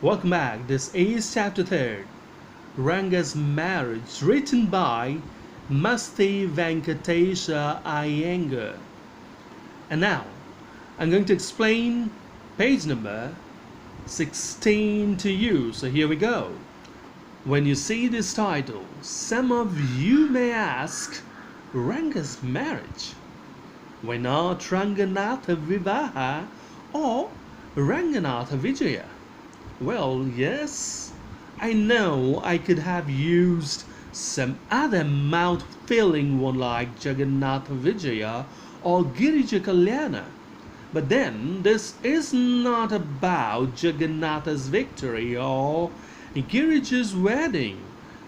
Welcome back. This is chapter 3, Ranga's Marriage, written by Masti Venkatesha Iyengar. And now, I'm going to explain page number 16 to you. So here we go. When you see this title, some of you may ask, Ranga's Marriage? Why not Ranganatha Vivaha or Ranganatha Vijaya? Well, yes, I know I could have used some other mouth-filling one like Jagannatha Vijaya or Girija Kalyana. But then, this is not about Jagannatha's victory or Girija's wedding.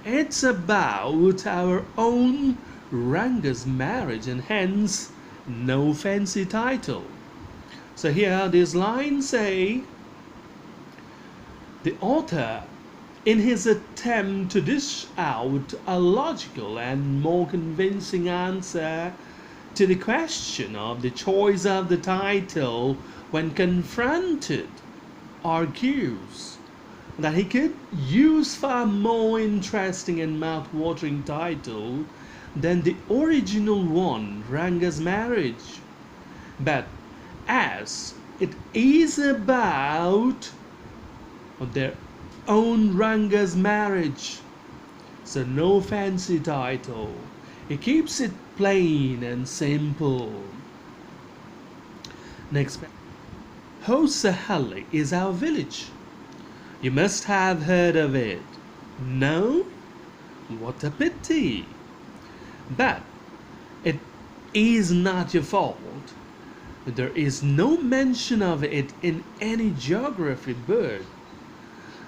It's about our own Ranga's marriage, and hence, no fancy title. So here, these lines say, the author, in his attempt to dish out a logical and more convincing answer to the question of the choice of the title when confronted, argues that he could use far more interesting and mouth-watering title than the original one, Ranga's Marriage. But as it is about their own Ranga's marriage, so no fancy title. He keeps it plain and simple. Next, Hosahalli is our village. You must have heard of it. No? What a pity. But it is not your fault. There is no mention of it in any geography book.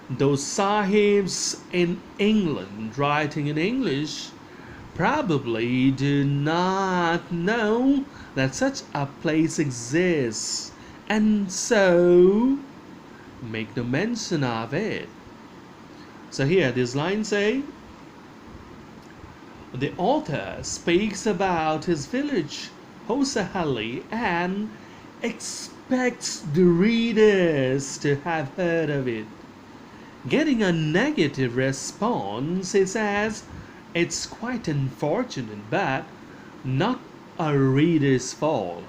Those sahibs in England writing in English probably do not know that such a place exists, and so make no mention of it. So here these lines say, the author speaks about his village, Hosahalli, and expects the readers to have heard of it. Getting a negative response, he says, it's quite unfortunate, but not a reader's fault.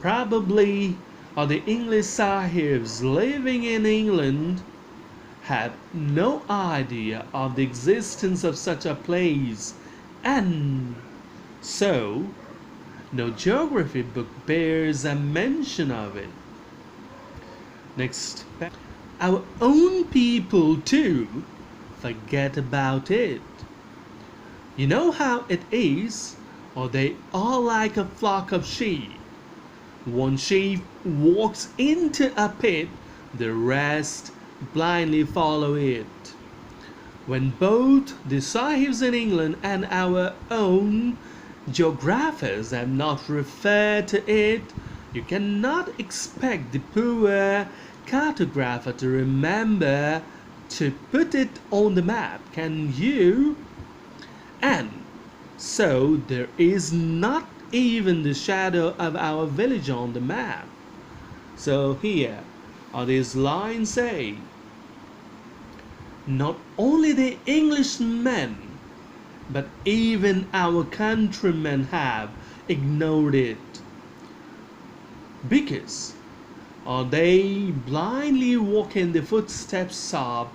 Probably all the English sahibs living in England have no idea of the existence of such a place, and so no geography book bears a mention of it. Next, our own people too forget about it. You know how it is, or they are like a flock of sheep. One sheep walks into a pit, the rest blindly follow it. When both the sahibs in England and our own geographers have not referred to it, you cannot expect the poor cartographer to remember to put it on the map, can you? And so there is not even the shadow of our village on the map. So here are these lines say, not only the Englishmen, but even our countrymen have ignored it, because they blindly walk in the footsteps of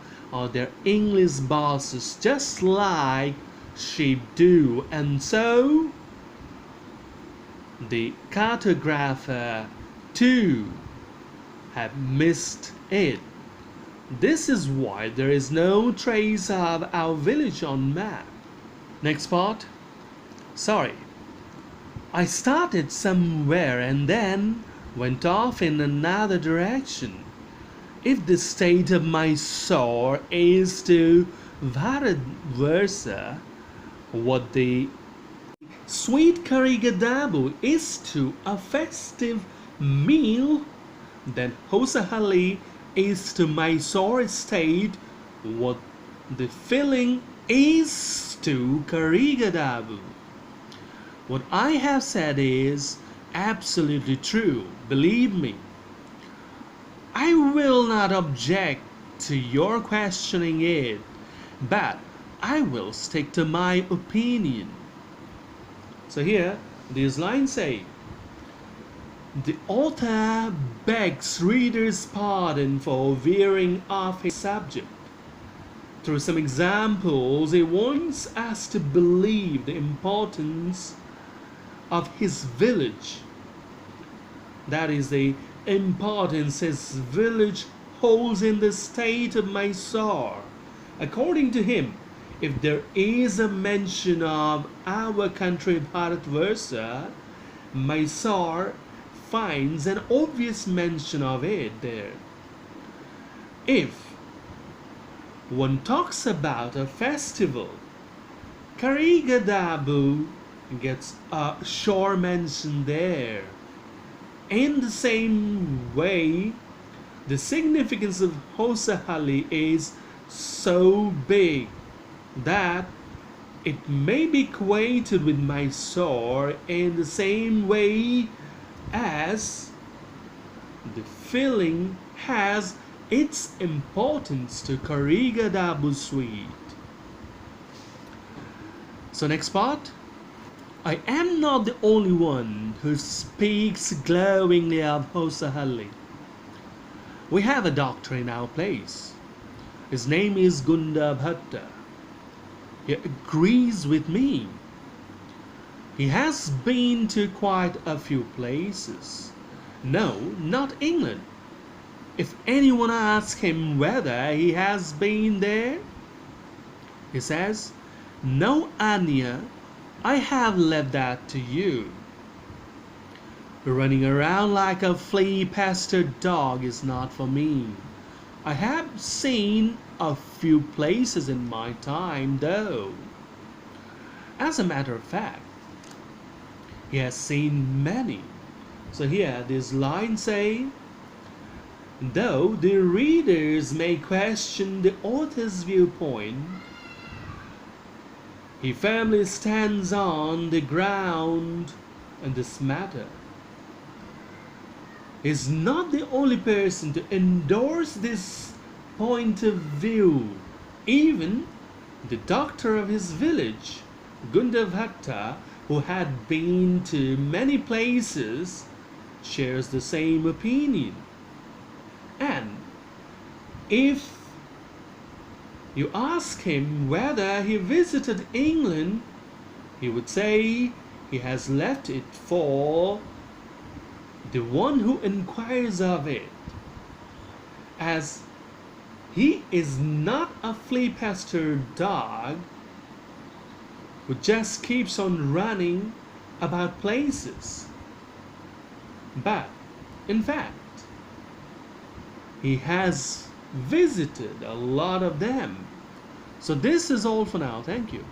their English bosses, just like sheep do, and so the cartographer too have missed it. This is why there is no trace of our village on map. Next part. Sorry, I started somewhere and then went off in another direction. If the state of my soul is to vice versa, what the sweet karigadabu is to a festive meal, then Hosahalli is to my sore state what the feeling is to karigadabu. What I have said is absolutely true, believe me. I will not object to your questioning it, but I will stick to my opinion. So here, these lines say, the author begs readers' pardon for veering off his subject. Through some examples, he wants us to believe the importance of his village. That is, the importance his village holds in the state of Mysore. According to him, if there is a mention of our country Bharatvarsha, Mysore finds an obvious mention of it there. If one talks about a festival, Karigadabu gets a shore mention there. In the same way, the significance of Hosahalli is so big that it may be equated with Mysore in the same way as the feeling has its importance to Karigadabu sweet. So next part. I am not the only one who speaks glowingly of Hosahalli. We have a doctor in our place. His name is Gunda Bhatta. He agrees with me. He has been to quite a few places. No, not England. If anyone asks him whether he has been there, he says, "No, Anya, I have left that to you. Running around like a flea-pestered dog is not for me. I have seen a few places in my time, though." As a matter of fact, he has seen many. So here, these lines say, though the readers may question the author's viewpoint, he firmly stands on the ground in this matter. He is not the only person to endorse this point of view. Even the doctor of his village, Gundabhatta, who had been to many places, shares the same opinion. And if you ask him whether he visited England, he would say he has left it for the one who inquires of it, as he is not a flea-pestered dog who just keeps on running about places. But, in fact, he has visited a lot of them. So this is all for now. Thank you.